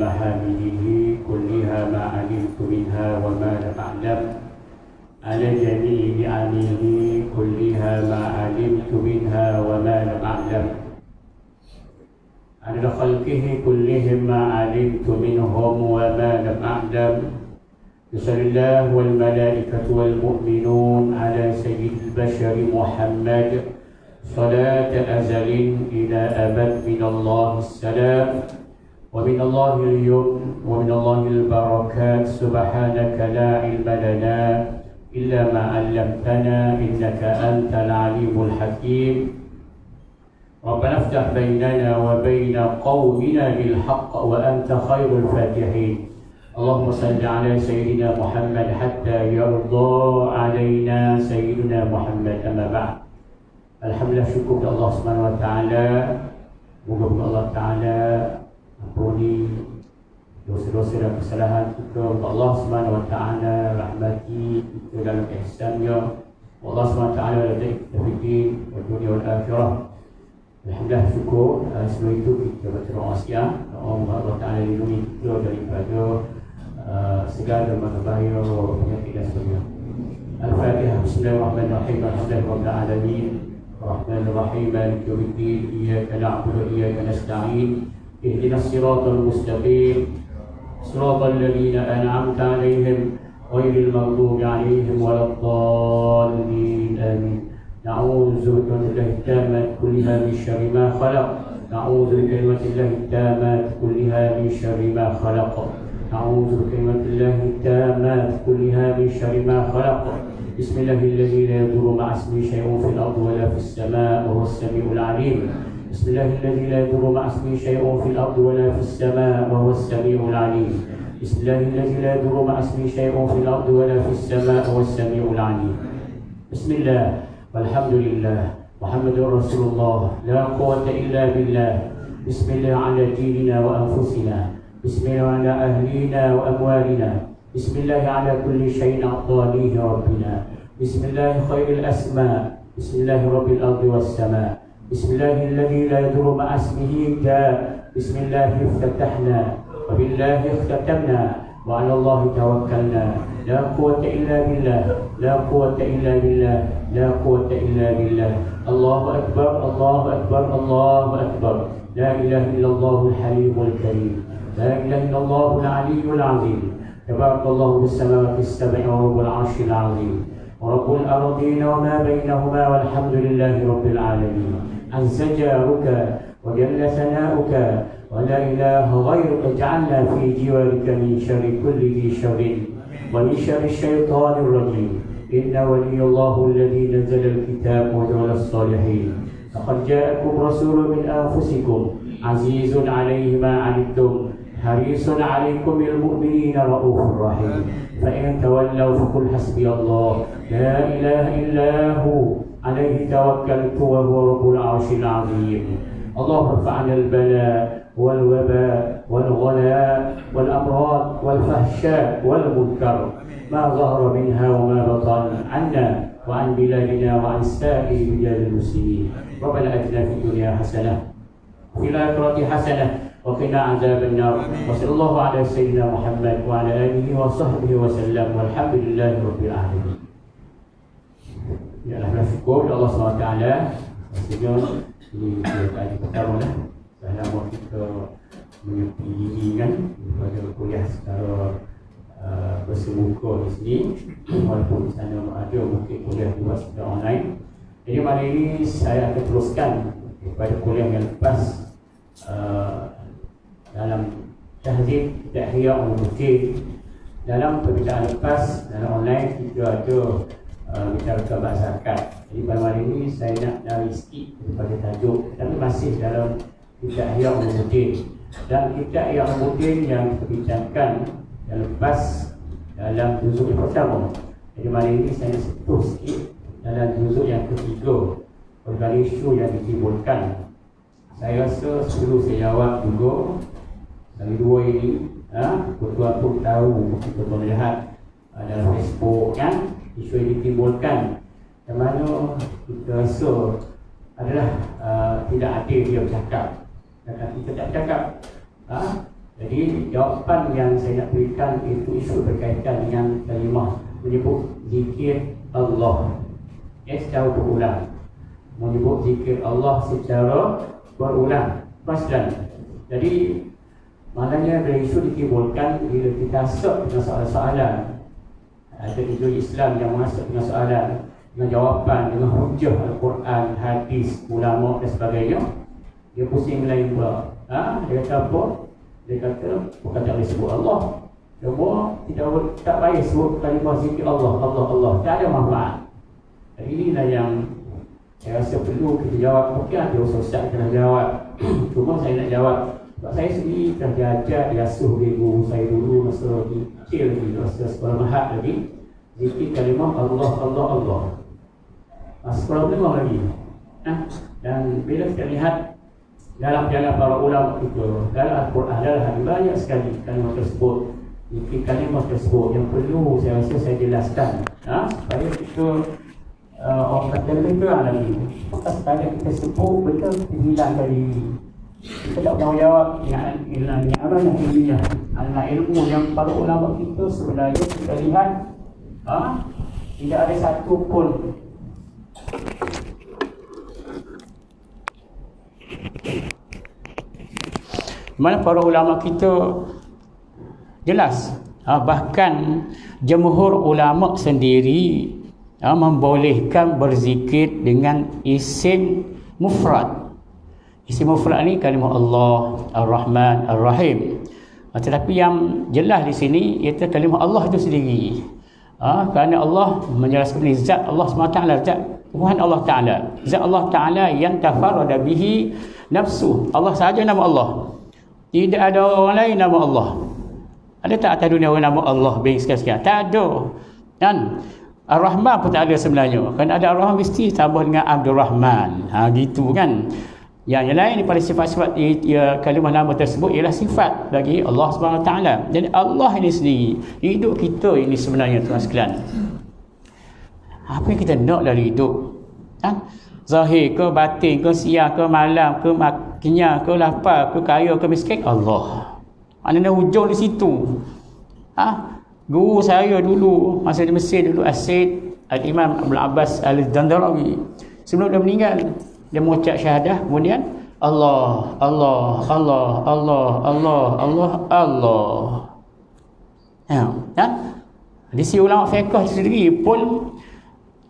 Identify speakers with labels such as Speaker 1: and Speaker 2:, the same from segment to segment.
Speaker 1: محامده كلها ما علمت منها وما لم أعلم على جميع نعمه كلها ما علمت منها وما لم أعلم على خلقه كلهم ما علمت منهم وما لم أعلم يصلي الله والملائكة والمؤمنون على سيد البشر محمد صلاة أزل إلى أبد من الله السلام ومن الله اليمن ومن الله البركات سبحانك لا علم لنا إلا ما علمتنا إنك أنت العليم الحكيم ربنا افتح بيننا وبين قومنا بالحق وأنت خير الفاتحين اللهم صل على سيدنا محمد حتى يرضى علينا سيدنا محمد أما بعد Alhamdulillah, syukur kepada Allah Subhanahu Wa Taala. Moga Allah Taala ampuni dosa-dosa dan kesalahan kita. Allah Subhanahu Wa Taala rahmati kita dalam ihsan-Nya. Allah Subhanahu Wa Taala ladai taufiq di dunia dan akhirat. Alhamdulillah, syukur. Sebelum itu kita baca doa siang. Allah Taala lindungi kita daripada segala bahaya penyakit dan sebagainya. Al-Fatihah. Bismillahirrahmanirrahim. Alhamdulillahirabbil alamin. الرحمن الرحيم مالك يوم الدين إياك نعبد وإياك نستعين اهدنا الصراط المستقيم صراط الذين أنعمت عليهم غير المغضوب عليهم ولا الضالين آمين نعوذ بكلمة الله التامة كلها من شر ما خلق نعوذ بكلمة الله التامة كلها من شر ما خلق نعوذ بكلمة الله التامة كلها من شر ما خلق بسم الله الذي لا يضر مع اسمه شيء في الأرض ولا في السماء وهو السميع العليم بسم الله الذي لا يضر مع اسمه شيء في الأرض ولا في السماء وهو السميع العليم بسم الله الذي لا يضر مع اسمه شيء في الأرض ولا في السماء وهو السميع العليم بسم الله والحمد لله محمد رسول الله لا قوة إلا بالله بسم الله على ديننا وأنفسنا بسم الله على أهلنا وأموالنا بسم الله على كل شيء أعطانيه ربنا بسم الله خير الأسماء بسم الله رب الأرض والسماء بسم الله الذي لا يضر مع اسمه داء بسم الله افتتحنا وبالله اختتمنا وعلى الله توكلنا لا قوة إلا بالله لا قوة إلا بالله لا قوة إلا بالله الله أكبر الله أكبر الله أكبر لا إله إلا الله الحليم الكريم لا إله إلا الله العلي العظيم تبارك الله بالسماوات السبع ورب العرش العظيم ورب الأرضين وما بينهما والحمد لله رب العالمين عز جارك وجل ثناؤك ولا إله غيرك اجعلنا في جوارك من شر كل ذي شر ومن شر الشيطان الرجيم إن ولي الله الذي نزل الكتاب وجعل الصالحين لقد جاءكم رسول من أنفسكم عزيز عليه ما عنتم حريص عليكم المؤمنين رؤوف رحيم فإن تولوا فقل حسبي الله لا إله إلا هو عليه توكلت وهو رب العرش العظيم اللهم ارفع عنا البلاء والوباء والغلاء والأمراض والفحشاء والمنكر ما ظهر منها وما بطن عنا وعن بلادنا وعن سائر بلاد المسلمين ربنا آتنا في الدنيا حسنة وفي الآخرة حسنة وقنا عذاب النار وصلى الله على سيدنا محمد وعلى آله وصحبه وسلم والحمد لله رب العالمين. Ya Allah, syukur Allah SWT. Maksudnya ini kali pertama lah selama kita mengerti ini kan pada kuliah secara bersemuka di sini walaupun di sana ada mungkin kuliah juga secara online. Jadi malam ini saya akan teruskan pada kuliah yang lepas dalam tahzib Ihya Ulumuddin. Dalam perbincangan lepas dalam online kita ada bicara tentang zakat. Jadi pada hari ini saya nak dari sikit kepada tajuk tapi masih dalam kitab Ihya Ulumuddin. Dan kitab Ihya Ulumuddin yang dibincangkan yang lepas dalam juzuk yang pertama. Jadi hari ini saya sentuh sikit dalam juzuk yang ketiga berbagai isu yang ditimbulkan. Saya rasa perlu saya jawab juga dari dua ini. Tuan-tuan pun tahu, kita pun lihat dalam Facebook kan, isu yang ditimbulkan yang mana kita rasa adalah tidak adil dia bercakap. Kita tak cakap Jadi jawapan yang saya nak berikan itu isu berkaitan dengan kalimah menyebut zikir Allah secara berulang, menyebut zikir Allah secara berulang. Pasdan. Jadi maknanya bila isu ditimbulkan bila kita masuk dengan soalan-soalan, ada ideologi Islam yang masuk dengan soalan, dengan jawapan, dengan hujah Al-Quran, hadis, ulama dan sebagainya, dia pusing lain pula. Dia kata apa? Dia kata bukan tak boleh sebut Allah, cuma tak baik sebut kalimah zikir Allah, Allah, Allah, tak ada manfaat. Jadi inilah yang saya rasa perlu kita jawab. Mungkin ada ustaz kena jawab cuma saya nak jawab sebab saya sendiri dah diajar, diasuh oleh guru saya dulu masa lagi kecil lagi, masa sekolah mahat lagi, zikir kalimah Allah, Allah, Allah, sekolah menengah lagi. Dan bila kita lihat dalam perjalanan para ulama itu, dalam Al-Quran, dalam hadis, banyak sekali kalimah tersebut, zikir kalimah tersebut yang perlu saya rasa saya jelaskan supaya kita orang kata lebih kurang lagi. Sekali kita sebut betul kita hilang dari kita tak tahu jawab dengan apa yang ilmiah, anak ilmu yang para ulama kita sebenarnya kita lihat tidak ada satu pun mana para ulama kita jelas, bahkan jumhur ulama sendiri membolehkan berzikir dengan isim mufrad. Isim mufrad ni kalimah Allah, Ar-Rahman, Ar-Rahim. Tetapi yang jelas di sini iaitu kalimah Allah itu sendiri. Kerana Allah menjelaskan ini zat Allah SWT, zat Tuhan Allah Ta'ala, zat Allah Ta'ala yang tafarrada bihi nafsu. Allah sahaja nama Allah, tidak ada orang lain nama Allah. Ada tak atas dunia orang nama Allah sekian-sekian? Tak ada. Dan Ar-Rahman pun tak ada sebenarnya. Kan ada Ar-Rahman mesti tambah dengan Abdul Rahman. Gitu kan. Yang lain daripada sifat-sifat kalimah nama tersebut ialah sifat bagi Allah SWT. Jadi Allah ini sendiri, hidup kita ini sebenarnya tuan sekalian, apa yang kita nak dari hidup? Zahir ke batin ke, siang ke malam ke, kenyang ke lapar ke, kaya ke miskin, Allah. Maknanya hujung di situ. Guru saya dulu masa di Mesir dulu, As-Sayyid Al-Imam Abdul Abbas Al-Dandarawi, sebelum dia meninggal dia mengucap syahadah, kemudian Allah, Allah, Allah, Allah, Allah, Allah, Allah. Di sisi ulama fiqh sendiri pun,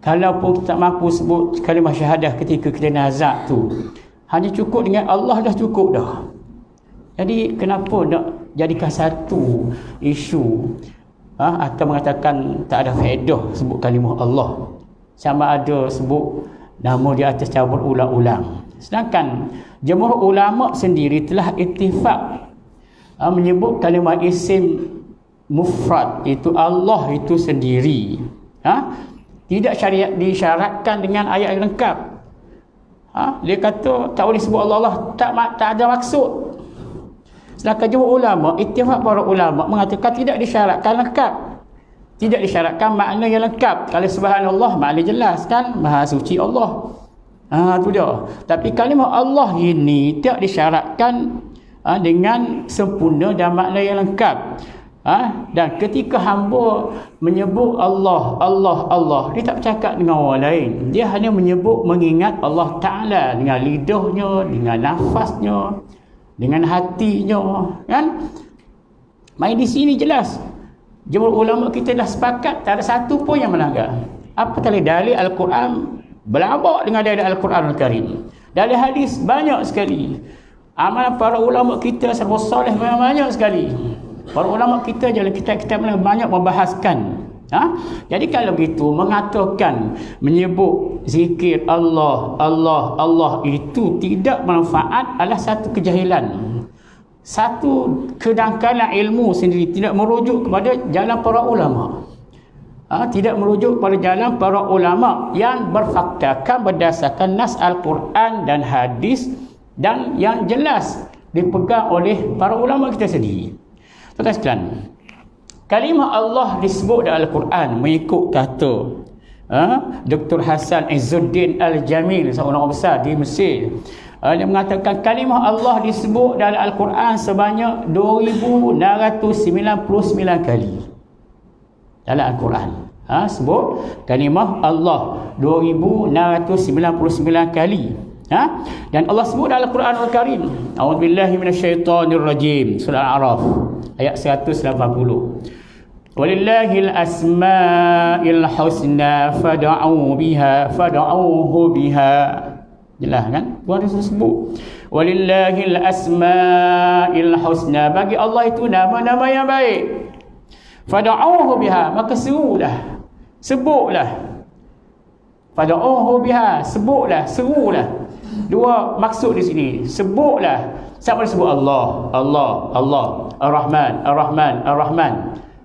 Speaker 1: kalau pun kita tak mampu sebut kalimah syahadah ketika kita nazak tu, hanya cukup dengan Allah dah cukup dah. Jadi kenapa nak jadikan satu isu atau mengatakan tak ada faedah sebut kalimah Allah, sama ada sebut nama di atas cara berulang-ulang. Sedangkan jumhur ulama sendiri telah ittifaq menyebut kalimah isim mufrad itu Allah itu sendiri, tidak disyaratkan dengan ayat yang lengkap. Dia kata tak boleh sebut Allah, Allah tak ada maksud. Sedangkan jumhur ulama, ittifaq para ulama mengatakan tidak disyaratkan lengkap, tidak disyaratkan makna yang lengkap. Kalau subhanallah makna jelas kan, maha suci Allah. Tu dia. Tapi kalimah Allah ini tidak disyaratkan dengan sempurna dan makna yang lengkap. Dan ketika hamba menyebut Allah, Allah, Allah, dia tak bercakap dengan orang lain. Dia hanya menyebut mengingat Allah Ta'ala dengan lidahnya, dengan nafasnya, dengan hatinya, kan? Main di sini jelas. Jumhur ulama kita dah sepakat tak ada satu pun yang melanggar. Apa tadi dalil Al-Quran berlambak dengan dalil Al-Quran Al-Karim. Dalil hadis banyak sekali. Amalan para ulama kita salafus salih banyak sekali. Para ulama kita dalam kitab-kitab banyak membahaskan. Jadi kalau begitu mengatakan menyebut zikir Allah, Allah, Allah itu tidak manfaat adalah satu kejahilan. Satu kedangkalan ilmu sendiri, tidak merujuk kepada jalan para ulama. Tidak merujuk pada jalan para ulama yang berfaktakan berdasarkan nas Al-Quran dan hadis dan yang jelas dipegang oleh para ulama kita sendiri. Tuan-tuan sekalian, kalimah Allah disebut dalam Al-Quran mengikut kata Dr. Hasan Izzuddin Al-Jamil, seorang besar di Mesir. Dia mengatakan kalimah Allah disebut dalam Al-Quran sebanyak 2699 kali dalam Al-Quran. Sebut kalimah Allah 2699 kali. Dan Allah sebut dalam Al-Quran Al-Karim, a'udzubillahi minasyaitonirrajim, surah Al-A'raf ayat 180. Walillahil asma'il husna fad'u fad'uhu biha. Jelas kan? Tuhan Yesus sebut walillahil asma'il husna, bagi Allah itu nama-nama yang baik. Fad'uhu biha, maka serulah, sebutlah. Fad'uhu biha, sebutlah, serulah. Dua maksud di sini. Sebutlah. Siapa disebut? Allah, Allah, Allah. Ar-Rahman, Ar-Rahman, Ar-Rahman.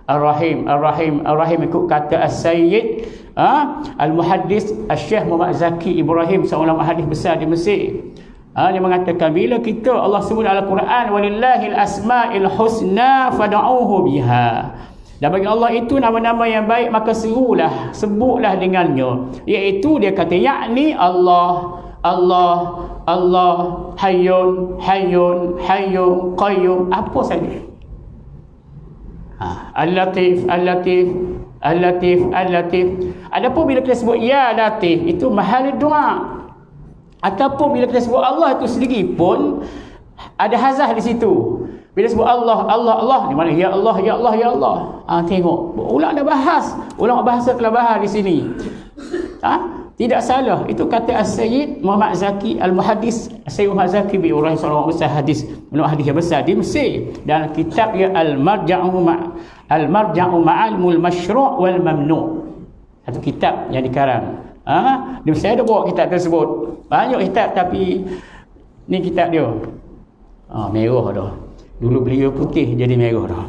Speaker 1: Ar-Rahim, Ar-Rahim, Ar-Rahim. Ikut kata As-Sayyid Al-Muhaddis Al-Syekh Muhammad Zaki Ibrahim, seorang hadis besar di Mesir. Dia mengatakan bila kita Allah sebut dalam Al-Quran walillahil asma'il husna fad'uhu biha, dan bagi Allah itu nama-nama yang baik, maka serulah, sebutlah dengannya, iaitu dia kata yakni Allah, Allah, Allah, Hayyun, Hayyun, Hayyun, Qayyum, apa saja. Al-Latif, Al-Latif, Al-Latif, Al-Latif. Adapun bila kita sebut Ya Latif, itu mahal doa. Ataupun bila kita sebut Allah itu sendiri pun ada hazah di situ. Bila sebut Allah, Allah, Allah, di mana Ya Allah, Ya Allah, Ya Allah. Tengok, ulama dah bahas, ulama bahasa telah bahas di sini. Tidak salah, itu kata As-Sayyid Muhammad Zaki Al-Muhaddis, Sayyid Muhammad Zaki bin Ibrahim, seorang besar hadis, menurut hadis yang besar di Mesir, dalam kitab ya Al-Marja'u Ma'al Mashru' wal Mamnu', satu kitab yang dikarang. Di Mesir ada bawa kitab tersebut, banyak kitab, tapi ni kitab dia merah dah. Dulu beliau putih jadi merah dah.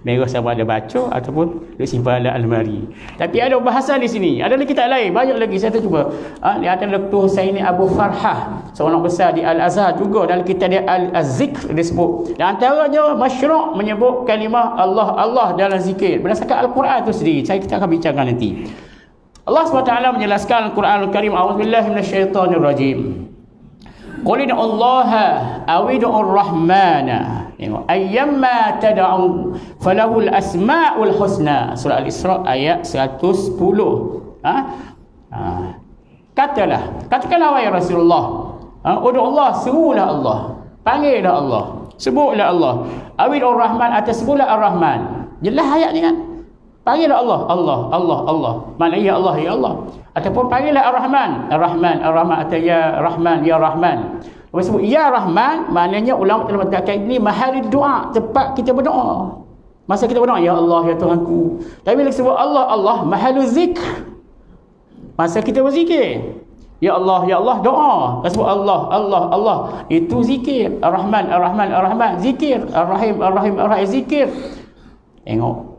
Speaker 1: Merah sama ada baca ataupun dia simpan dalam almari. Tapi ada bahasan di sini. Ada lagi kitab lain, banyak lagi, saya cuba. Di atas Dr. Husaini Abu Farhah, seorang besar di Al-Azhar juga, dalam kitab dia Al-Zikr disebut. Dan antaranya Masyru' menyebut kalimah Allah, Allah dalam zikir berdasarkan Al-Quran itu sendiri. Kita akan bincangkan nanti. Allah SWT menjelaskan Al-Quran Al-Karim, a'udzubillahi minasyaitonirrajim. Qul inna Allaha awid'ur rahmana ayyamma tad'u falahul asmaul husna, surah Al-Isra ayat 110. Katakanlah wahai Rasulullah, ud'u Allah, serulah Allah, panggillah Allah, sebutlah Allah. Awid'ur rahman, atas sebutlah Ar-Rahman. Jelas ayat ni kan? Panggillah Allah, Allah, Allah, Allah. Mana ya Allah, ya Allah. Ataupun panggillah Ar-Rahman, Ar-Rahman, Ar-Rahman, atau ya Rahman, ya Rahman. Kalau sebut ya Rahman, maknanya ulama telah mengatakan ini mahal doa, tempat kita berdoa. Masa kita berdoa, ya Allah, ya Tuhanku. Tapi bila sebut Allah, Allah, mahal zikr. Masa kita berzikir, ya Allah, doa. Kalau sebut Allah, Allah, Allah, itu zikir. Ar-Rahman, Ar-Rahman, Ar-Rahman, zikir. Ar-Rahim, Ar-Rahim, Ar-Rahim, zikir. Tengok.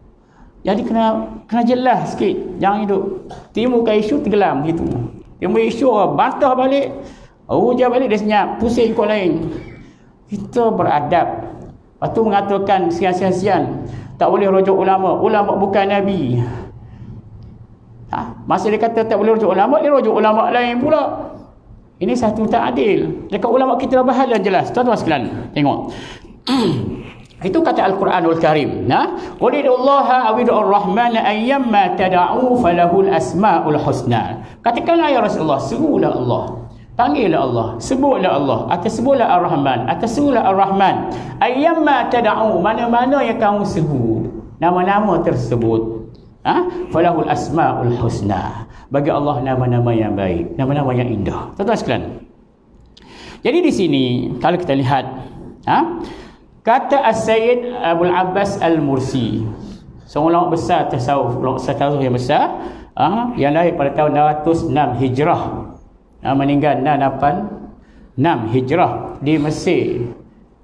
Speaker 1: Jadi kena jelas sikit. Jangan hidup timbulkan isu tenggelam gitu. Timbul isu bantah balik, hujah balik, dia senyap, pusing kau lain. Kita beradab. Lepas tu mengatakan sian-sian tak boleh rujuk ulama, ulama bukan nabi. Masa dia kata tak boleh rujuk ulama, dia rujuk ulama lain pula. Ini satu tak adil. Dekat ulama kita bahas dan jelas. Tuan-tuan sekalian, tengok. Itu kata Al-Quranul Karim. Qulillaha awidur rahman ayyamma tad'u falahul asmaul husna. Katakanlah ya Rasulullah, serulah Allah, panggillah Allah, sebutlah Allah, atas sebutlah Ar-Rahman, atas sebutlah Ar-Rahman. Ayyamma tad'u, mana-mana yang kamu sebut, nama-nama tersebut, falahul asmaul husna. Bagi Allah nama-nama yang baik, nama-nama yang indah. Tuan-tuan sekalian. Jadi di sini kalau kita lihat, kata As-Sayyid Abul Abbas Al-Mursi, seorang ulama besar tasawuf, ulama tasawuf yang besar, yang lahir pada tahun 606 Hijrah, meninggal 686 Hijrah di Mesir.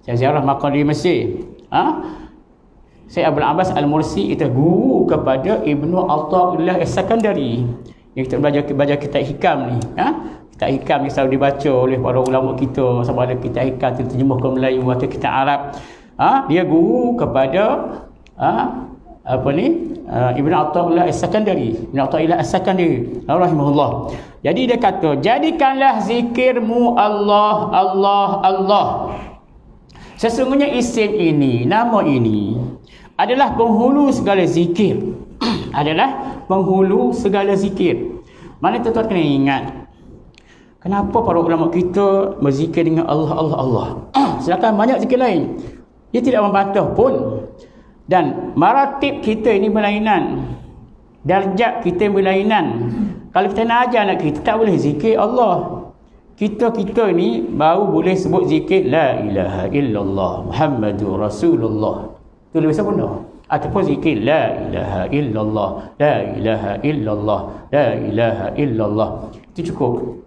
Speaker 1: Saya ziarah makam di Mesir. Sayyid Abul Abbas Al-Mursi itu guru kepada Ibnu Athaillah As-Sakandari. Yang kita belajar kitab hikam ni, kitab hikam ni selalu dibaca oleh para ulama kita, sama ada kitab hikam terjemah ke Melayu atau kitab Arab. Dia guru kepada Ibn Athaillah As-Sakandari. Ibn Athaillah As-Sakandari rahimahullah. Jadi dia kata, jadikanlah zikirmu Allah, Allah, Allah. Sesungguhnya isim ini, nama ini adalah penghulu segala zikir. Adalah penghulu segala zikir. Mana tuan-tuan kena ingat, kenapa para ulama kita berzikir dengan Allah, Allah, Allah. Sedangkan banyak zikir lain dia tidak membantah pun. Dan maratib kita ini berlainan, darjat kita berlainan. Kalau kita nak ajar anak kita, tak boleh zikir Allah. Kita ni baru boleh sebut zikir la ilaha illallah Muhammadur Rasulullah. Itu lebih sempurna. Ataupun zikir la ilaha illallah, la ilaha illallah, la ilaha illallah. Itu cukup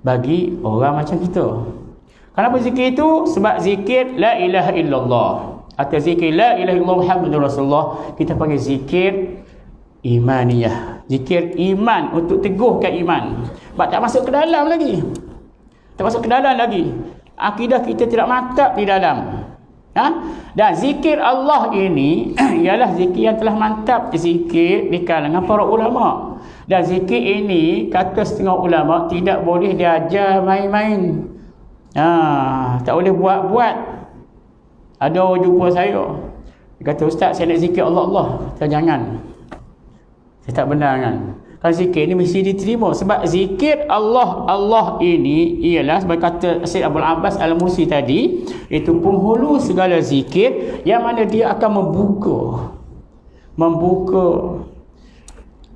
Speaker 1: bagi orang macam kita. Kenapa zikir itu? Sebab zikir la ilaha illallah atau zikir la ilaha illallah Muhammadur Rasulullah kita panggil zikir imaniyah. Zikir iman, untuk teguhkan iman. Sebab tak masuk ke dalam lagi. Tak masuk ke dalam lagi. Akidah kita tidak mantap di dalam. Dan zikir Allah ini ialah zikir yang telah mantap zikir di kalangan para ulama. Dan zikir ini, kata setengah ulama, tidak boleh diajar main-main. Tak boleh buat-buat. Ada orang jumpa saya, dia kata, Ustaz, saya nak zikir Allah, Allah. Saya jangan. Saya tak benar kan. Kalau zikir ni mesti diterima. Sebab zikir Allah, Allah ini ialah, sebagai kata Syed Abdul Abbas Al-Musi tadi, itu penghulu segala zikir, yang mana dia akan membuka.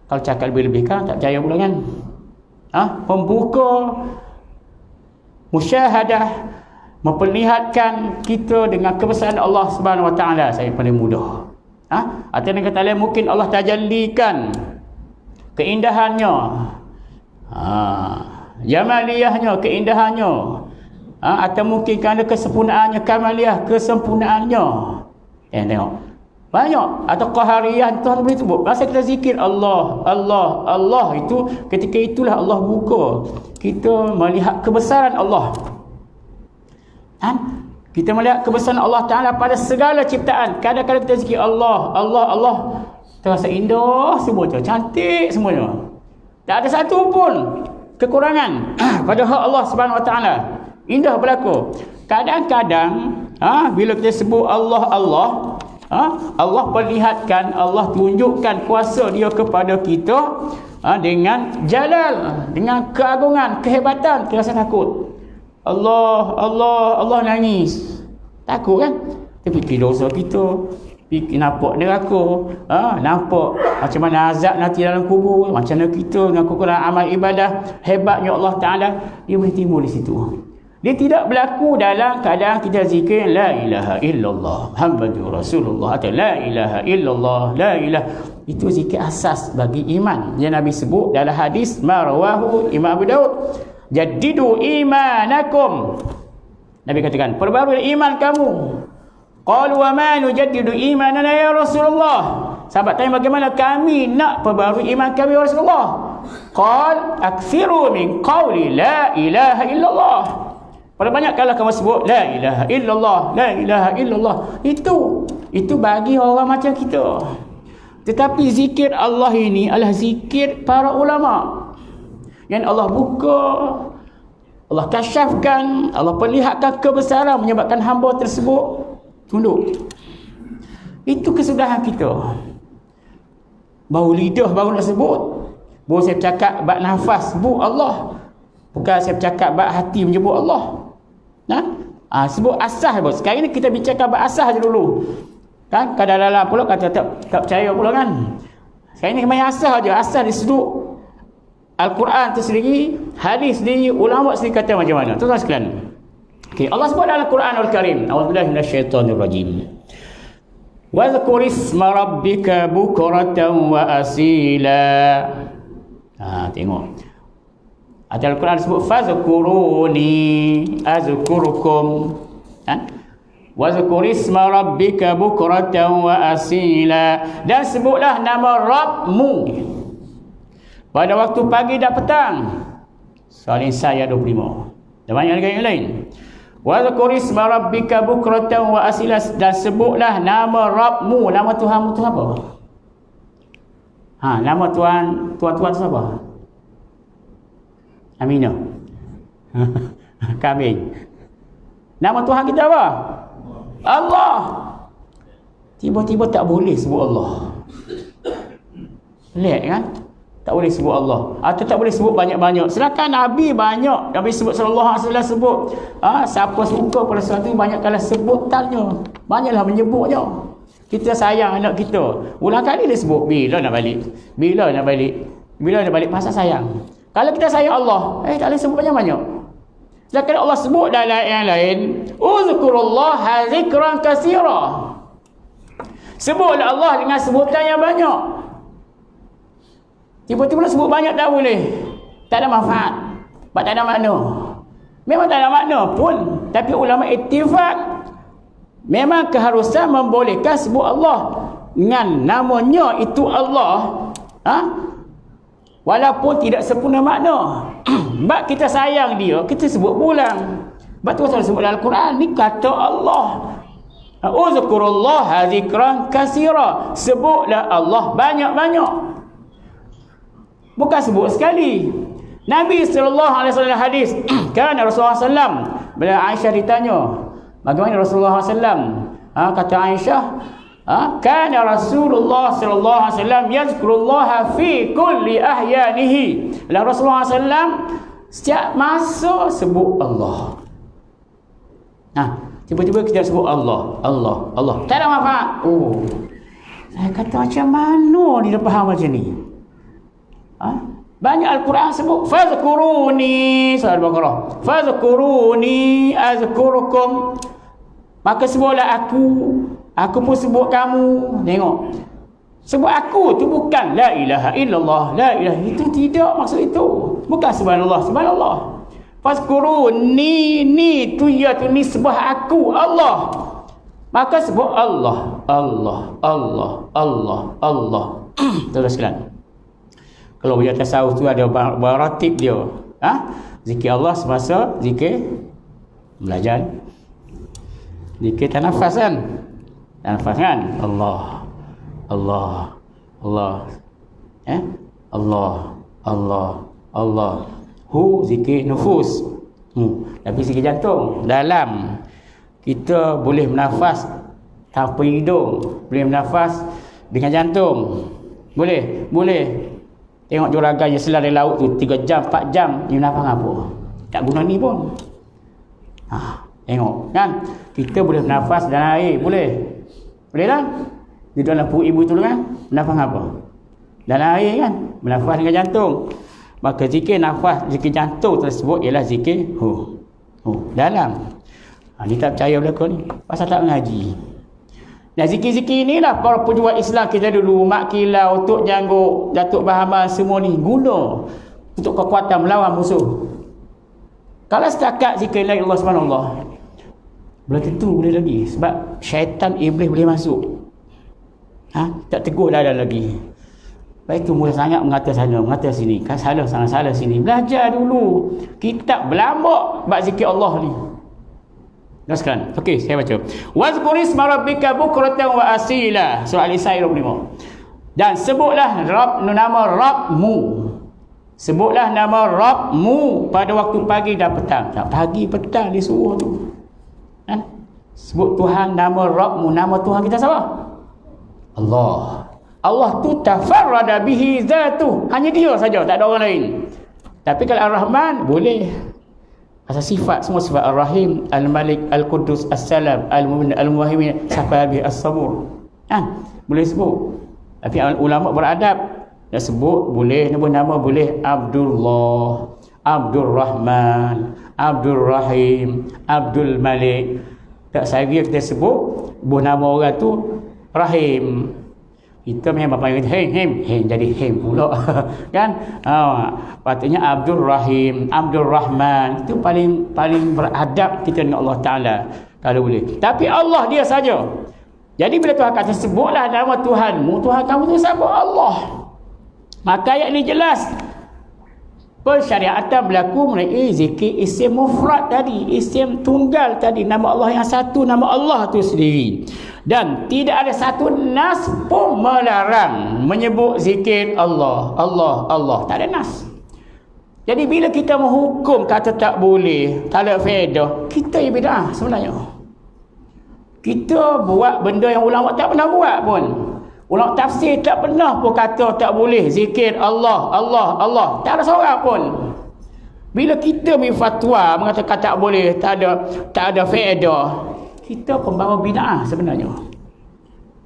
Speaker 1: Kalau cakap lebih-lebih kan tak percaya pula kan. Membuka musyahadah, memperlihatkan kita dengan kebesaran Allah Subhanahu Wa Taala. Saya paling mudah. Atau dengan kata lain, mungkin Allah tajallikan keindahannya, jamaliyahnya, keindahannya, atau mungkin kerana kesempurnaannya, kamaliyah, kesempurnaannya. Tengok banyak. Atau qahariyah, Tuhan boleh sebut. Masa kita zikir Allah, Allah, Allah, itu ketika itulah Allah buka kita melihat kebesaran Allah. Kita melihat kebesaran Allah Ta'ala pada segala ciptaan. Kadang-kadang kita zikir Allah, Allah, Allah, terasa indah semuanya, cantik semuanya, tak ada satu pun kekurangan pada hak Allah Subhanahu Wa Ta'ala. Indah berlaku. Kadang-kadang bila kita sebut Allah, Allah, Allah perlihatkan, Allah tunjukkan kuasa dia kepada kita dengan jalal, dengan keagungan, kehebatan. Kita rasa takut. Allah, Allah, Allah, nangis. Takut kan? Kita fikir dosa kita, fikir nampak neraka, nampak macam mana azab nanti dalam kubur, macam mana kita dengan kekurangan amal ibadah, hebatnya Allah Ta'ala, dia boleh timbul di situ. Dia tidak berlaku dalam keadaan kita zikir la ilaha illallah Muhammadur Rasulullah atau la ilaha illallah, la ilaha. Itu zikir asas bagi iman yang Nabi sebut dalam hadis marwahu Imam Abu Daud, jaddidu imanakum. Nabi katakan, perbarui iman kamu. Qalu wa ma nujaddidu imanana ya Rasulullah. Sahabat tanya, bagaimana kami nak perbarui iman kami ya Rasulullah? Qal aktsiru min qawli la ilaha illallah. Perbanyakkanlah kamu sebut la ilaha illallah, la ilaha illallah. Itu bagi orang macam kita. Tetapi zikir Allah ini adalah zikir para ulama, yang Allah buka, Allah kasyafkan, Allah perlihatkan kebesaran, menyebabkan hamba tersebut tunduk. Itu kesudahan kita. Baru lidah baru nak sebut, baru saya cakap bab nafas sebut Allah, bukan saya cakap bab hati menyebut Allah. Sebut asas bos. Sekarang ni kita bincangkan bab asas je dulu. Kan kadang-kadang pula kata tak percaya pula kan. Sekarang ni main asas je. Asas disebut Al-Quran tu sendiri, hadis sendiri, ulama sendiri kata macam mana. Tuan-tuan sekalian. Okey, Allah sebut dalam Al-Quranul Karim, a'udzubillahi minasyaitonir rajim. Wa dzkur isma rabbika bukratan wa asila. Tengok. Atau Al-Quran sebut fazkuruni azkurukum. Wa dzkur isma rabbika bukratan wa asila. Dan sebutlah nama Rabbmu pada waktu pagi dan petang. Soal Insan ayat 25. Dan banyak lagi yang lain. Wa dzkur isma rabbika bukratan wa asila. Dan sebutlah nama Rabbmu. Nama Tuhanmu tu apa? Nama tuan tu siapa? Aminah. Kambing. Nama Tuhan kita apa? Allah. Tiba-tiba tak boleh sebut Allah. Pelik kan? Tak boleh sebut Allah. Atau tak boleh sebut banyak-banyak. Sedangkan Nabi banyak. Nabi sebut sallallahu alaihi wasallam sebut. Siapa suka pada sesuatu banyak kali sebutannya. Banyaklah menyebutnya. Kita sayang anak kita. Ulang kali dia sebut bila nak balik. Bila nak balik. Bila nak balik pasal sayang. Kalau kita sayang Allah, tak boleh sebut banyak-banyak. Sedangkan Allah sebut dalam ayat yang lain, uzkurullaha zikran katsira. Sebutlah Allah dengan sebutan yang banyak. Tiba-tiba nak sebut banyak tak boleh. Tak ada manfaat. Sebab tak ada makna. Memang tak ada makna pun. Tapi ulama ittifaq, memang keharusan membolehkan sebut Allah dengan namanya itu Allah. Walaupun tidak sempurna makna. Sebab kita sayang dia, kita sebut pulang. Sebab tu saya sebut dalam Al-Quran ni kata Allah. Uzkurullaha zikran katsira. Sebutlah Allah banyak-banyak. Bukan sebut sekali. Nabi sallallahu alaihi wasallam hadis, kan Rasulullah sallam bila Aisyah ditanya, bagaimana Rasulullah sallam? Kata Aisyah, kana Rasulullah sallallahu alaihi wasallam yazkurullaha fi kulli ahyanihi. Dan Rasulullah sallam setiap masa sebut Allah. Tiba-tiba kita sebut Allah, Allah, Allah. Tak ada manfaat. Saya kata macam mana dia faham macam ni? Banyak Al-Quran sebut fazkuruni, surah Al-Baqarah. Fazkuruni azkurukum. Maka sebutlah aku pun sebut kamu. Tengok. Sebut aku tu bukan la ilaha illallah, la ilaha, itu tidak maksud itu. Bukan subhanallah, subhanallah. Fazkuruni, ni tu ya tu nisbah aku Allah. Maka sebut Allah, Allah, Allah, Allah, Allah. Teruskan. Kalau belajar tasawuf tu ada baratib dia. Zikir Allah semasa zikir belajar. Zikir tanafas kan? Tanafas kan? Allah, Allah, Allah. Allah, Allah, Allah. Zikir nufus. Tapi zikir jantung. Dalam kita boleh bernafas tanpa hidung, boleh bernafas dengan jantung. Boleh? Boleh. Tengok juragan yang selar di laut tu 3 jam, 4 jam, dia nafas apa? Tak guna ni pun. Tengok kan? Kita boleh bernafas dalam air, boleh? Boleh tak? Di dalam perut ibu tu kan? Bernafas apa? Dalam air kan? Bernafas dengan jantung. Maka zikir nafas, zikir jantung tersebut ialah zikir dalam. Ni tak percaya belaka ni. Pasal tak mengaji. Dan zikir-zikir inilah para pejuang Islam kita dulu, Mak Kilau, Tok Janggut, Datuk Bahaman, semua ni guna untuk kekuatan melawan musuh. Kalau setakat zikir la ilaha illallah subhanallah, belum tentu boleh lagi. Sebab syaitan iblis boleh masuk. Tak tegur dah ada lagi. Baik tu mula sangat mengata sana, mengata sini. Kan salah sana, salah sini. Belajar dulu. Kitab berlambak bab zikir Allah ni. Teruskan. Okey, saya baca. Wazkurisma rabbika bukratan wa asila. Surah Al-Isra 25. Dan sebutlah nama Rabbmu. Sebutlah nama Rabbmu pada waktu pagi dan petang. Pagi petang disuruh tu. Kan? Sebut Tuhan, nama Rabbmu. Nama Tuhan kita siapa? Allah. Allah tu tafarrada bihi zatuh. Hanya dia saja, tak ada orang lain. Tapi kalau Ar-Rahman boleh. Asal sifat, semua sifat Ar-Rahim, Al-Malik, Al-Qudus, As-Salam, Al-Mu'min, Al-Muhaimin, Safabi, As-Sabur. Boleh sebut. Tapi ulama beradab. Nak sebut boleh, nama boleh Abdullah, Abdul Rahman, Abdul Rahim, Abdul Malik. Tak saya kita sebut nama orang tu Rahim. Kita memang panggil Him jadi Him pula. Kan? Patutnya Abdul Rahim, Abdul Rahman. Itu paling beradab kita dengan Allah Ta'ala kalau boleh. Tapi Allah dia saja. Jadi bila Tuhan kata sebutlah nama Tuhanmu, Tuhan kamu tu siapa? Allah. Maka ayat ni jelas
Speaker 2: Pensyariatan berlaku melalui zikir isim mufrad tadi, isim tunggal tadi, nama Allah yang satu, nama Allah tu sendiri. Dan tidak ada satu nas pun melarang menyebut zikir Allah, Allah, Allah. Tak ada nas. Jadi bila kita menghukum kata tak boleh, tak ada faedah, kita yang bid'ah sebenarnya. Kita buat benda yang ulama tak pernah buat pun. Ulama tafsir tak pernah pun kata tak boleh zikir Allah, Allah, Allah. Tak ada seorang pun. Bila kita beri fatwa mengatakan tak boleh, tak ada faedah, kita pembawa bid'ah sebenarnya.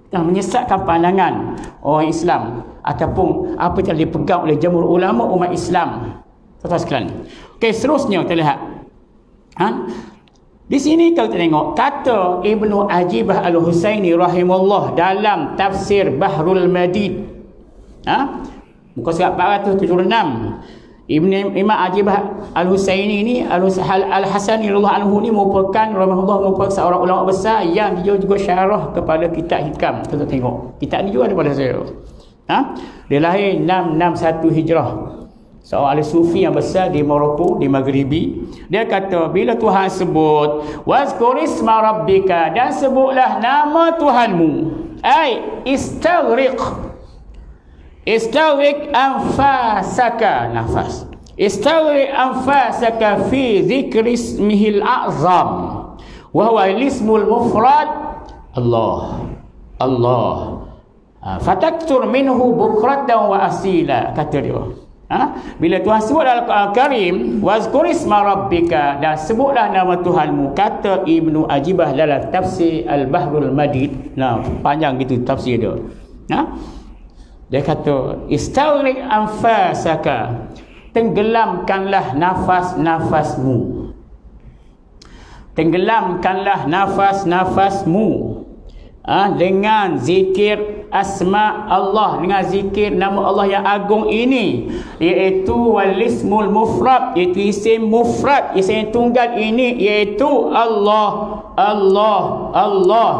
Speaker 2: Kita menyesatkan pandangan orang Islam ataupun apa yang dipegang oleh jumhur ulama umat Islam. Tuan-tuan sekalian. Okey, seterusnya kita lihat. Di sini kita tengok kata Ibnu Ajibah Al-Husaini rahimahullah dalam tafsir Bahrul Madid. Muka surat 476. Imam Ajibah Al-Husaini ni Al-Hasani radhiyallahu anhu ni merupakan seorang ulama besar yang dia juga syarah kepada kitab Hikam. Kita tengok. Kitab ni juga ada pada saya. Dia lahir 661 Hijrah. Seorang ahli sufi yang besar di Morocco, di Maghribi. Dia kata bila Tuhan sebut wazkurisma rabbika, dan sebutlah nama Tuhanmu, ai istaghriq anfasaka, nafas, istaghriq anfasaka fi dzikri ismihil a'zam wa huwa ismul mufrad Allah, Allah, fataktur minhu bukratan wa asila. Kata dia, bila Tuhan sebut dalam Al-Quran Karim wazkurisma rabbika, dan sebutlah nama Tuhanmu, kata Ibnu Ajibah dalam tafsir Al-Bahrul Madid. Panjang gitu tafsir dia. Dia kata istaghriq anfasaka, tenggelamkanlah nafas-nafasmu, tenggelamkanlah nafas-nafasmu dengan zikir asma Allah, dengan zikir nama Allah yang agung ini, iaitu walismul mufrad, iaitu isim mufrad, isim tunggal ini, iaitu Allah, Allah, Allah.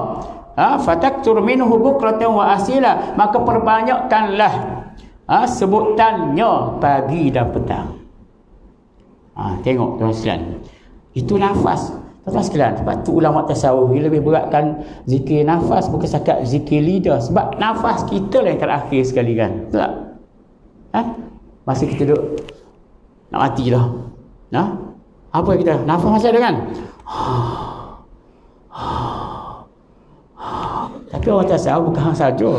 Speaker 2: Fataktur minhu bukratan wa asila, maka perbanyakkanlah sebutannya pagi dan petang. Tengok tuan sekalian, itu nafas. Tuan sekalian, sebab tu ulama tasawuf lebih beratkan zikir nafas bukan setakat zikir lidah, sebab nafas kita lah yang terakhir sekali kan. Betul tak? Masa kita duduk nak mati dah. Apa kita? Nafas masih ada kan? Tapi orang tasawuf bukan hang saja.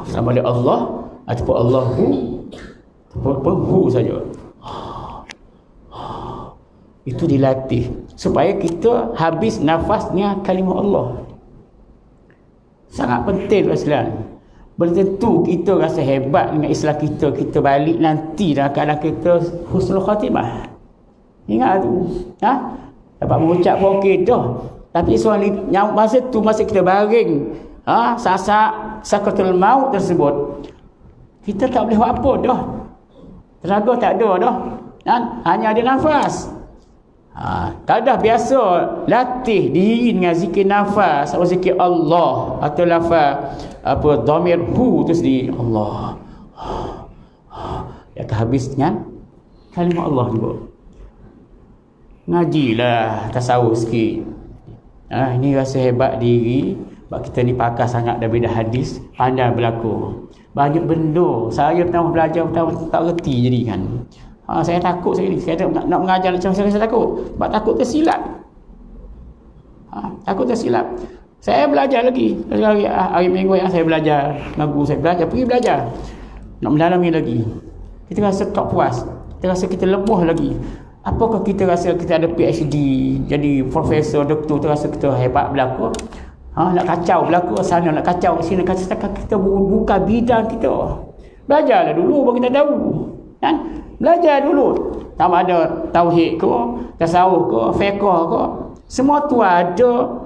Speaker 2: Sama ada Allah ataupun Allahu ataupun hu saja. Itu dilatih supaya kita habis nafasnya kalimah Allah. Sangat penting sekalian. Belum tentu kita rasa hebat dengan Islam kita, kita balik nanti dalam keadaan kita husnul khatimah. Ingat tu. Dapat mengucap pun okey dah. Tapi yang masa tu, masa kita baring, saat-saat sakratul maut tersebut, kita tak boleh buat apa dah. Tenaga tak ada dah. Hanya ada nafas. Kalau dah biasa latih diri dengan zikir nafas atau zikir Allah atau lafaz dhamir hu tu sendiri, Allah, akan habis dengan kalimah Allah juga. Ngajilah tasawuf sikit. Ini rasa hebat diri, sebab kita ni pakar sangat dalam bidang hadis, pandai berlaku. Banyak benda saya pertama belajar tak reti jadi kan. Saya takut sekali. Saya nak mengajar macam saya takut. Sebab takut tersilap. Takut tersilap. Saya belajar lagi. Hari minggu yang saya belajar, minggu saya belajar, pergi belajar. Nak mendalami lagi. Kita rasa tak puas. Kita rasa kita lemah lagi. Apakah kita rasa kita ada PhD, jadi profesor, doktor, kita rasa kita hebat berlaku. Nak kacau berlaku sana, nak kacau sini, nak kacau, kita buka bidang kita. Belajarlah dulu baru kita tahu. Kan? Belajar dulu. Sama ada tauhid ke, tasawuf ke, fiqh ke. Semua tu ada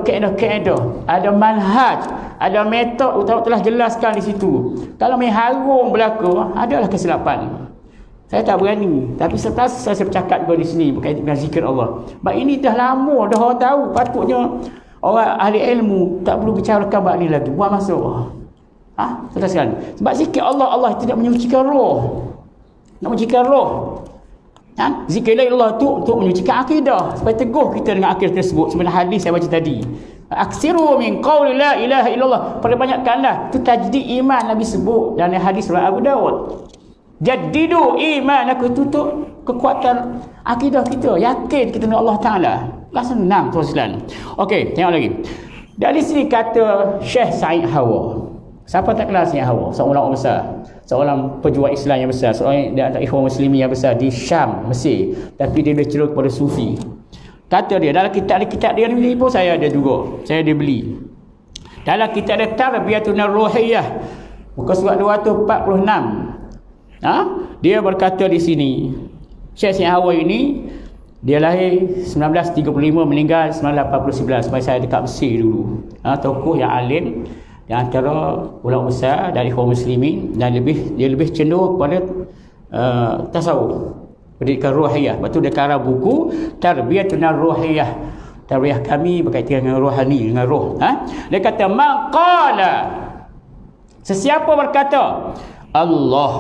Speaker 2: kaedah-kaedah, ada manhaj, ada metod telah jelaskan di situ. Kalau main harum berlaku, adalah kesilapan. Saya tak berani, tapi setelah saya bercakap di sini berkaitan dengan zikir Allah. Sebab ini dah lama, dah orang tahu. Patutnya orang ahli ilmu tak perlu bicarakan bab ni lagi. Buang masuk. Teruskan. Sebab zikir Allah, Allah tidak menyucikan roh. Nak menyucikan roh. Zikir Allah tu untuk menyucikan akidah, supaya teguh kita dengan akidah tersebut. Sebenarnya hadis saya baca tadi, aksiru min qawli la ilaha illallah, perbanyakkanlah. Itu tajdid iman Nabi sebut dalam hadis riwayat Abu Dawud. Jaddidu iman, aku tutup kekuatan akidah kita, yakin kita dengan Allah Taala. Lah senang tuan-tuan. Okey, tengok lagi. Dari sini kata Syekh Said Hawa. Siapa tak kenal Syekh Hawa? Seorang ulama besar, seorang pejuang Islam yang besar, seorang di antara ikhwan muslimin yang besar di Syam, Mesir, tapi dia cenderung kepada sufi. Kata dia dalam kitab dia ni pun saya ada juga, saya ada beli. Dalam kitab dia Tarbiyatun Ruhiyah, muka surat 246. Dia berkata di sini, Syekh Hawa ini dia lahir 1935, meninggal 1949. Sebab saya dekat Mesir dulu. Tokoh yang alim di antara ulama besar dari kaum muslimin, dan dia lebih cenderung kepada tasawuf, pendidikan ruhiyah. Lepas tu dia karang buku Tarbiyatun Ruhiyah, tarbiyah kami berkaitan dengan rohani, dengan roh. Dia kata maqala, sesiapa berkata Allah,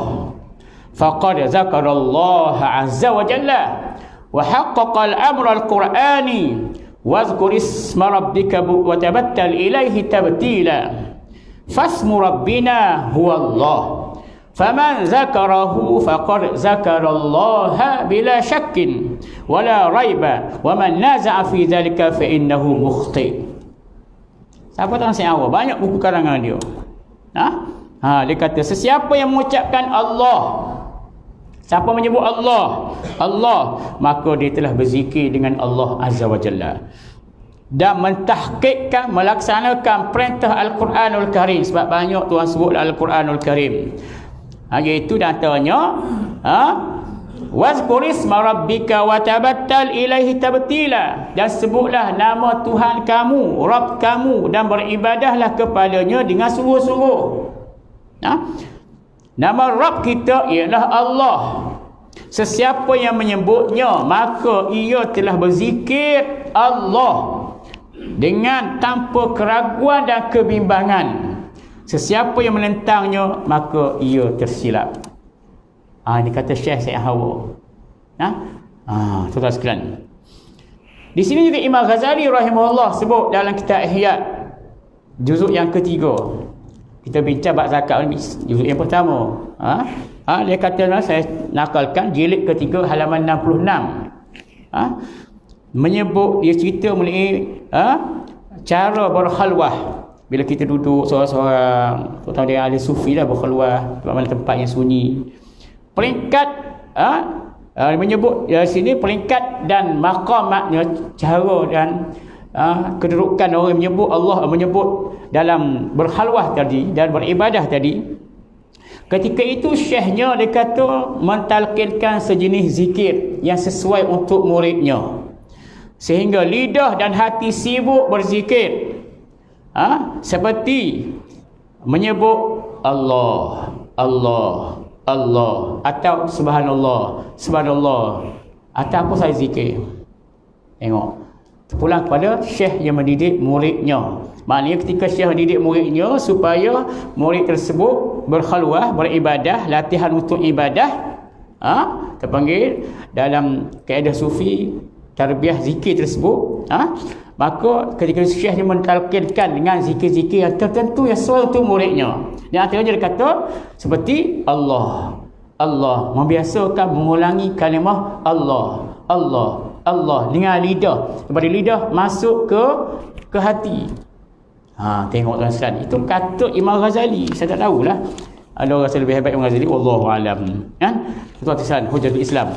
Speaker 2: faqad zakarallaha azza wa jalla wa haqqaqa al-amra al-qur'ani wazkur isma rabbika wa tabattal ilaihi tabtila. Fasmu rabbina huwa Allah, faman zakarahu faqad zakarallaha bila syakkin wala raiba, wa man naza'a fi dhalika fa innahu mukhti. Siapa tahu Syekh Hawa? Banyak buku karangan dia. Dia kata sesiapa yang mengucapkan Allah, siapa menyebut Allah, maka dia telah berzikir dengan Allah Azza wa Jalla dan mentahqiqkan, melaksanakan perintah Al-Quranul Karim. Sebab banyak Tuhan sebut Al-Quranul Karim, iaitu antaranya wazkur isma rabbika wa tabattal ilaihi tabtila, dan sebutlah nama Tuhan kamu, Rabb kamu, dan beribadahlah kepadanya dengan sungguh-sungguh. Nama Rabb kita ialah Allah. Sesiapa yang menyebutnya, maka ia telah berzikir Allah dengan tanpa keraguan dan kebimbangan. Sesiapa yang menentangnya, maka ia tersilap. Ini kata Syekh Said Hawa. Tuan-tuan sekalian, di sini juga Imam Ghazali rahimahullah sebut dalam kitab Ihya juzuk yang ketiga. Kita bincang bab zakat ni juzuk yang pertama. Dia kata, saya nakalkan jilid ketiga halaman 66. Menyebut, dia cerita mengenai cara berkhalwah. Bila kita duduk seorang-seorang, terutama dia ahli sufi lah, berkhalwah di mana tempat yang sunyi. Peringkat menyebut di sini peringkat dan maqam, maknanya cara dan kedudukan orang menyebut Allah, menyebut dalam berkhalwah tadi dan beribadah tadi. Ketika itu syekhnya, dia kata, mentalkinkan sejenis zikir yang sesuai untuk muridnya, sehingga lidah dan hati sibuk berzikir, seperti menyebut Allah, Allah, Allah, atau subhanallah, subhanallah, atau apa saya zikir. Tengok, pulang kepada syekh yang mendidik muridnya. Maknanya ketika syekh mendidik muridnya supaya murid tersebut berkhalwah, beribadah, latihan untuk ibadah, terpanggil dalam kaedah sufi tarbiyah zikir tersebut, maka ketika syekhnya mentalkinkan dengan zikir-zikir yang tertentu yang sesuai untuk muridnya. Dan antaranya dia kata seperti Allah, Allah, membiasakan mengulangi kalimah Allah, Allah, Allah dengan lidah, daripada lidah masuk ke hati. Tengok tuan sekalian, itu kata Imam Ghazali. Saya tak tahulah ada orang yang lebih hebat Imam Ghazali, wallahu alam. Tuan sekalian, Hujatul Islam.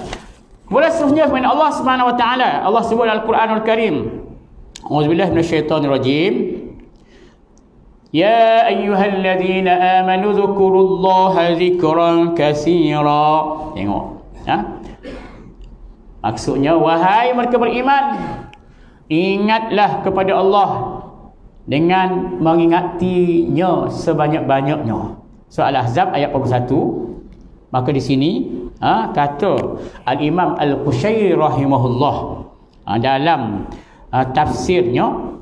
Speaker 2: Kemudian seterusnya firman Allah Subhanahu wa taala, Allah sebut dalam Al-Quranul Karim, A'udzubillahi minasyaitonir rajim. Ya ayyuhalladzina amanu dzkurullaha dzikran katsira. Tengok, maksudnya, wahai mereka beriman, ingatlah kepada Allah dengan mengingatinya sebanyak-banyaknya. Surah Al-Ahzab ayat 41. Maka di sini kata Al-Imam Al-Qushairi rahimahullah dalam tafsirnya,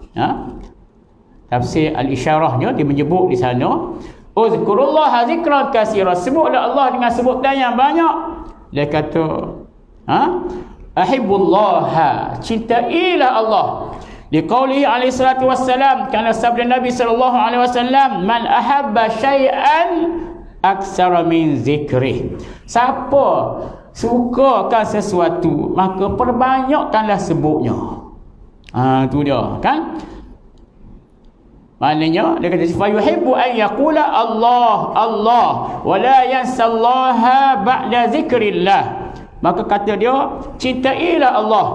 Speaker 2: tafsir Al-Isyarahnya, dia menyebut di sana Uzkurullaha zikran katsira. Sebutlah Allah dengan sebutan yang banyak. Dia kata, ahibbullaha, cintailah Allah. Liqaulihi alaihi salatu wassalam, kerana sabda Nabi sallallahu alaihi wasallam, man ahabba syai'an aksara min zikrih. Siapa sukakan sesuatu, maka perbanyakkanlah sebutnya. Tu dia kan. Maknanya dia kata fa yuhibbu an yaqula Allah Allah wa la yansallaha ba'da zikrillah. Maka kata dia, cintailah Allah.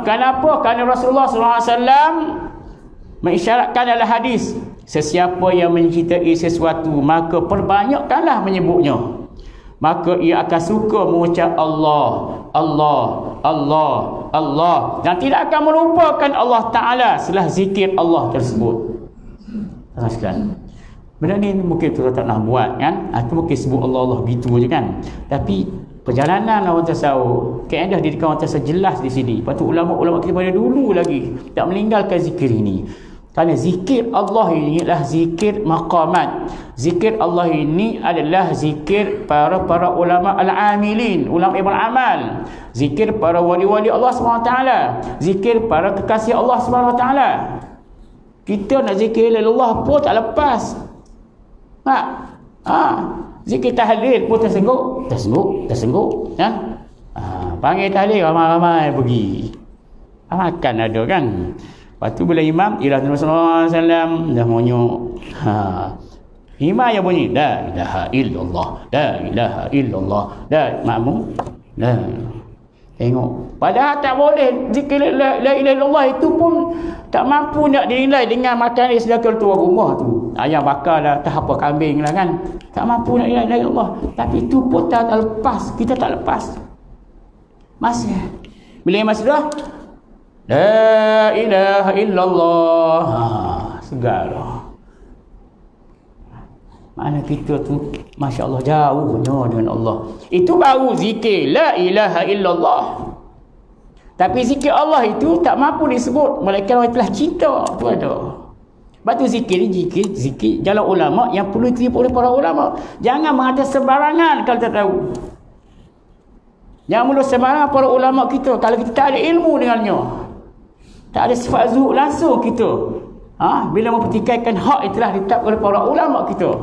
Speaker 2: Kenapa? Kerana Rasulullah SAW mengisyaratkan dalam hadis, sesiapa yang mencintai sesuatu, maka perbanyakkanlah menyebutnya. Maka ia akan suka mengucap Allah, Allah, Allah, Allah, dan tidak akan melupakan Allah Ta'ala setelah zikir Allah tersebut. Teruskan. Benda ni mungkin kita tak nak buat kan, atau mungkin sebut Allah Allah gitu je kan. Tapi perjalanan orang tasawuf, kaedah didikan orang tasawuf jelas di sini. Lepas tu ulama-ulama kita pada dulu lagi tak meninggalkan zikir ini. Kerana zikir Allah ini adalah zikir maqamat. Zikir Allah ini adalah zikir para ulama al-amilin, ulama beramal. Zikir para wali-wali Allah SWT. Zikir para kekasih Allah SWT. Kita nak zikir Allah pun tak lepas. Zikir tahlil pun tersengguk kan? Panggil tahlil ramai-ramai pergi. Akan ada kan. Lepas tu bila imam ialah Rasulullah SAW dah monyok. Imam yang bunyi la ilaha illallah, la ilaha illallah, la makmum la. Tengok, padahal tak boleh zikir la ilaha illallah itu pun tak mampu nak dinilai dengan makan sedekah tuan rumah tu. Ayam bakar lah, tak apa kambing lah kan. Tak mampu nak la ilaha illallah. Tapi itu pun tak lepas, kita tak lepas. Masih. Bila masih dah la ilaha illallah, segar. Mana kita tu Masya Allah jauhnya dengan Allah. Itu baru zikir la ilaha illallah. Tapi zikir Allah itu tak mampu disebut melainkan orang telah cinta tu ada. Sebab tu zikir ni zikir jalan ulama yang perlu diterima oleh para ulama. Jangan mengatakan sembarangan kalau tak tahu. Jangan mula sembarangan para ulama kita kalau kita tak ada ilmu dengannya. Tak ada sifat zuhud langsung kita. Bila mempertikaikan hak yang telah ditetapkan oleh para ulama kita.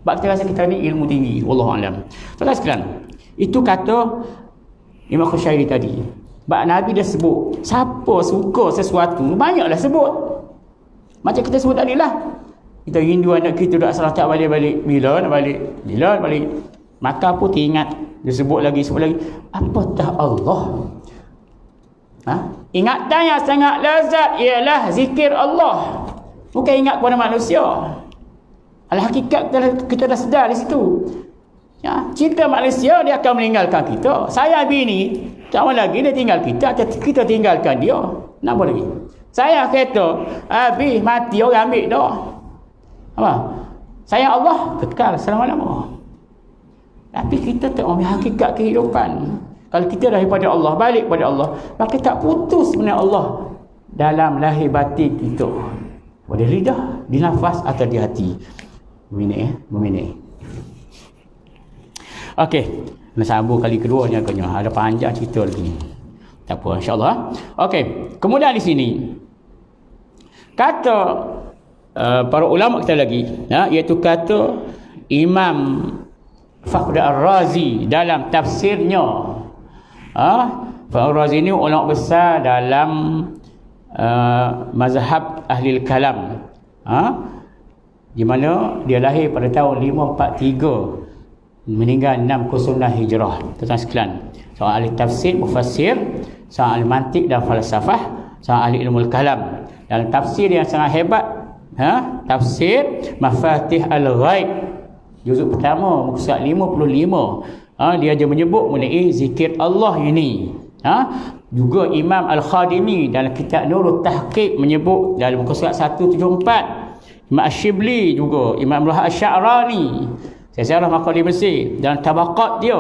Speaker 2: Sebab kita rasa kita ni ilmu tinggi. Wallahualam. Tuan-tuan sekalian, itu kata Imam Khusyairi tadi. Sebab Nabi dah sebut, siapa suka sesuatu, banyaklah sebut. Macam kita sebut tadi lah. Kita rindu anak kita dah salah tak balik-balik. Bila nak balik? Bila nak balik? Maka pun teringat. Dia sebut lagi. Apatah Allah? Ingatan yang sangat lazat ialah zikir Allah. Bukan ingat kepada manusia. Al-hakikat kita dah sedar di situ. Cinta manusia dia akan meninggalkan kita. Saya bini, tak mahu lagi dia tinggal kita atau kita tinggalkan dia. Nak apa lagi? Saya kereta, habis mati orang ambil dah. Apa? Saya Allah kekal selama-lama. Tapi kita tak ambil hakikat kehidupan. Kalau kita daripada Allah, balik pada Allah, maka tak putus sebenarnya Allah dalam lahir batin kita. Pada lidah, di nafas atau di hati. Meminit. Okey, nak sambung kali kedua ni agaknya. Ada panjang cerita lagi. Tak apa, insya-Allah. Okey, kemudian di sini kata para ulama kita lagi, iaitu kata Imam Fakhr Ar-Razi dalam tafsirnya. Fakhr Ar-Razi ni ulama besar dalam mazhab ahli kalam. Di mana dia lahir pada tahun 543, meninggal 609 Hijrah. Tuan-tuan sekalian, seorang ahli tafsir, mufassir, seorang ahli mantik dan falsafah, seorang ahli ilmu kalam. Dalam tafsir yang sangat hebat, tafsir Mafatih Al-Ghaib, juzuk pertama, muka surat 55. Dia je menyebut mengenai zikir Allah ini. Juga Imam Al-Khadimi dalam kitab Nurul Tahqiq menyebut dalam muka surat 174. Imam Ash-Shibli juga, Imam Al-Sya'rani, sejarah Maqadir Mesir, dalam tabaqat dia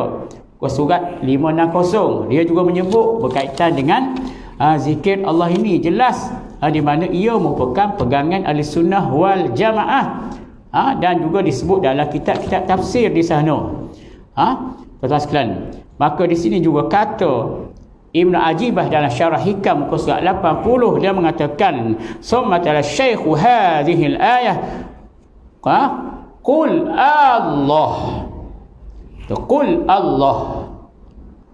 Speaker 2: surat 560, dia juga menyebut berkaitan dengan zikir Allah ini jelas di mana ia merupakan pegangan ahli sunnah wal jamaah. Dan juga disebut dalam kitab-kitab tafsir di sana. Tuan-tuan sekalian, maka di sini juga kata Ibn Ajibah dalam Syarah Hikam muka surat 80, dia mengatakan summa tala syaikhu hadhihi al-ayah qul Allah. Qul Allah.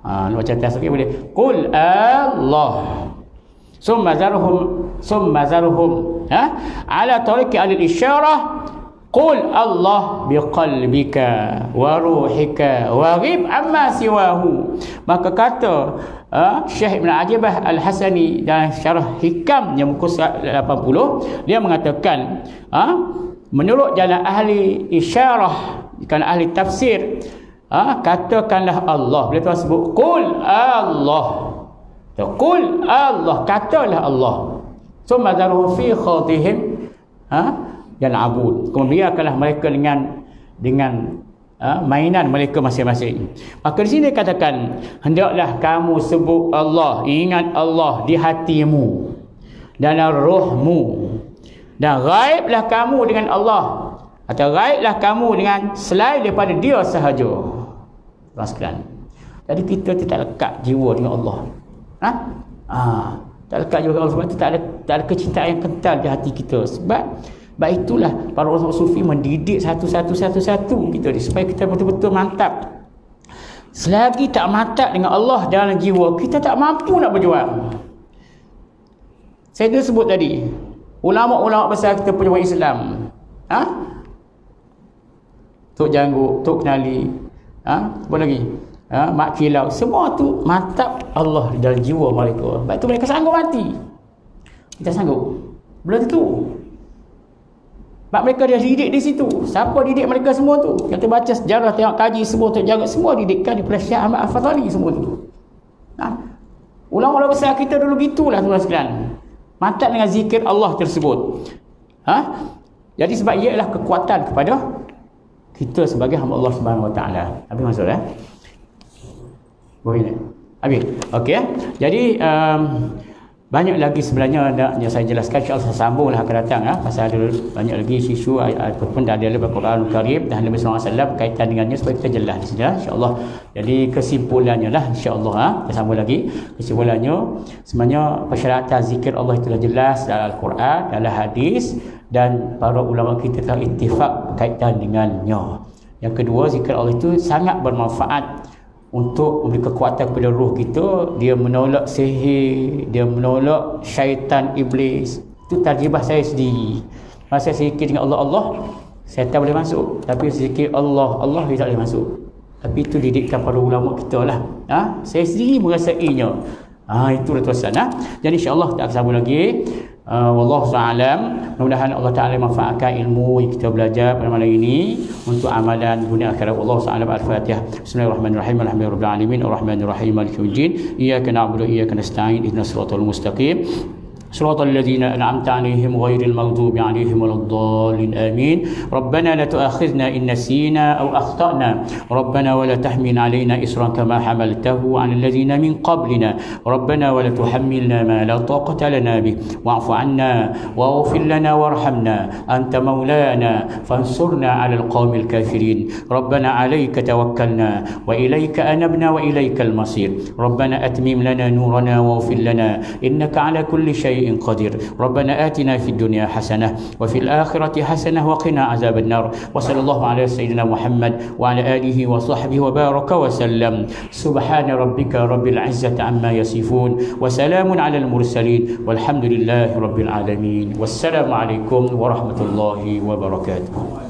Speaker 2: Macam tasbih boleh. Qul Allah. Summa zarhum ala tariqi al-isyarah. Qul Allah biqalbika wa ruhika wa ghib amma siwahu. Maka kata Syekh Ibn Ajibah Al-Hasani dalam Syarah Hikam yang muka surat 80, dia mengatakan menurut jalan ahli isyarah, kan ahli tafsir, katakanlah Allah. Bila Tuhan sebut qul Allah, qul Allah, katalah Allah. Summa daruhu fi khadihim yal'abun. Kemudian biarkanlah mereka dengan mainan mereka masing-masing. Maka di sini katakan, hendaklah kamu sebut Allah, ingat Allah di hatimu, dalam rohmu, dan gaiblah kamu dengan Allah, atau gaiblah kamu dengan selain daripada Dia sahaja. Tuan sekalian, jadi kita tak lekat jiwa dengan Allah. Tak lekat jiwa dengan Allah, sebab itu tak ada kecintaan yang kental di hati kita. Sebab itulah para orang sufi mendidik satu-satu kita ni, supaya kita betul-betul mantap. Selagi tak mantap dengan Allah dalam jiwa, kita tak mampu nak berjuang. Saya dah sebut tadi, ulama-ulama besar kita punya Islam, Tok Janggut, Tok Kenali, apa lagi, Mak Kilau, semua tu mantap Allah dalam jiwa mereka. Sebab tu mereka sanggup mati. Kita sanggup? Belum tentu. Sebab mereka dah didik di situ. Siapa didik mereka semua tu? Kita baca sejarah, tengok kaji semua tu, jangan semua didikkan di Persia Ahmad Al-Fadhali semua tu. Ulama-ulama besar kita dulu gitulah tuan sekalian. Mantap dengan zikir Allah tersebut. Jadi sebab ia adalah kekuatan kepada kita sebagai hamba Allah Subhanahu Wa Taala. Habis masuk boleh. Habis. Okey. Jadi banyak lagi sebenarnya yang saya jelaskan, insya-Allah saya sambunglah akan datang pasal ada banyak lagi isu ataupun dah ada dalam Al-Quran Karim dan Nabi sallallahu alaihi wasallam berkaitan dengannya, supaya kita jelas di sini insya-Allah. Jadi kesimpulannya lah insya-Allah kita sambung lagi. Kesimpulannya sebenarnya persyaratan zikir Allah itu dah jelas dalam Al-Quran, dalam hadis, dan para ulama kita telah ittifaq berkaitan dengannya. Yang kedua, zikir Allah itu sangat bermanfaat untuk memberi kekuatan kepada roh kita. Dia menolak sihir, dia menolak syaitan iblis. Itu terjebah saya sendiri. Masa saya zikir dengan Allah, syaitan boleh masuk. Tapi zikir Allah dia tak boleh masuk. Tapi itu didikkan para ulama kita lah. Saya sendiri merasainya. Itulah tuan-tuan. Jadi insya-Allah kita akan sambung lagi. Wallahu a'lam. Mudah-mudahan Allah Taala manfaatkan ilmu yang kita belajar pada malam ini untuk amalan dunia akhirat. Wallahu a'lam. Al-Fatihah. Bismillahirrahmanirrahim. Alhamdulillahirabbil alamin. Arrahmanirrahim. Maliki yaumiddin. Iyyaka na'budu wa iyyaka nasta'in. Ihdinas siratal mustaqim. صراط الذين أنعمت عليهم غير المغضوب عليهم ولا الضالين آمين. ربنا لا تؤاخذنا إن نسينا أو أخطأنا. ربنا ولا تحمل علينا إصرا كما حملته على الذين من قبلنا. ربنا ولا تحملنا ما لا طاقة لنا به. واعف عنا واغفر لنا وارحمنا أنت مولانا فانصرنا على القوم الكافرين. ربنا عليك توكلنا وإليك أنبنا وإليك المصير. ربنا أتمم لنا نورنا واغفر لنا إنك على كل شيء قدير. ربنا آتنا في الدنيا حسنة وفي الآخرة حسنة وقنا عذاب النار. وصلى الله على سيدنا محمد وعلى آله وصحبه وبارك وسلم. سبحان ربك رب العزة عما يصفون وسلام على المرسلين والحمد لله رب العالمين. والسلام عليكم ورحمة الله وبركاته.